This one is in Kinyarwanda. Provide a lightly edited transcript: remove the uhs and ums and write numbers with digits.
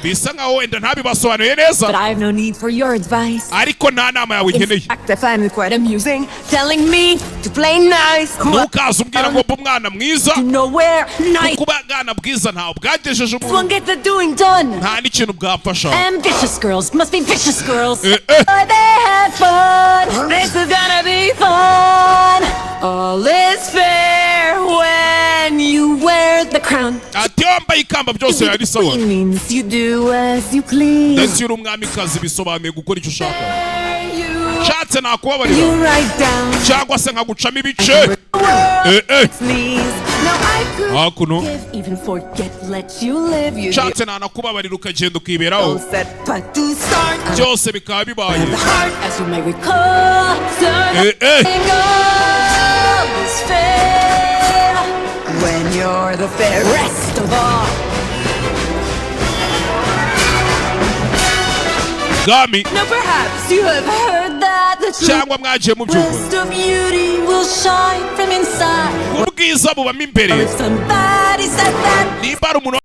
bisa nkaho wenda ntabibasobanuye neza. But I have no need for your advice. Ariko nta nama yawe nkeneye. In fact, I find it quite amusing telling me to play nice. Ntukaze umbwira ngo mba umwana mwiza. To nowhere nice. Kuba bwana bwiza ntawe bwagejeje umuntu. One get the doing done. Nta n'ikintu bwafasha. Ambitious girls must be vicious girls. They had fun. This is gonna be fun. All is fair when you wear the crown. Ati wambaye ikamba byose yari sawa. Means you do as you please. Ndetse uri umwamikazi bisobanuye gukora icyo ushaka. Shatse nakubabarira. You write down. Cyangwa se nkagucamo ibice. Hakuno. Even forget let you live. Shatse nakubabarira ukagenda ukiberaho. Byose bikaba bibaye. As you may recall, is fair when you're the fairest of all. Gami. Now perhaps you have heard that the cyangwa mwagiye mu byumba. of beauty will shine from inside. Ubwiza bubamo imbere. If somebody said that, niba ari umuntu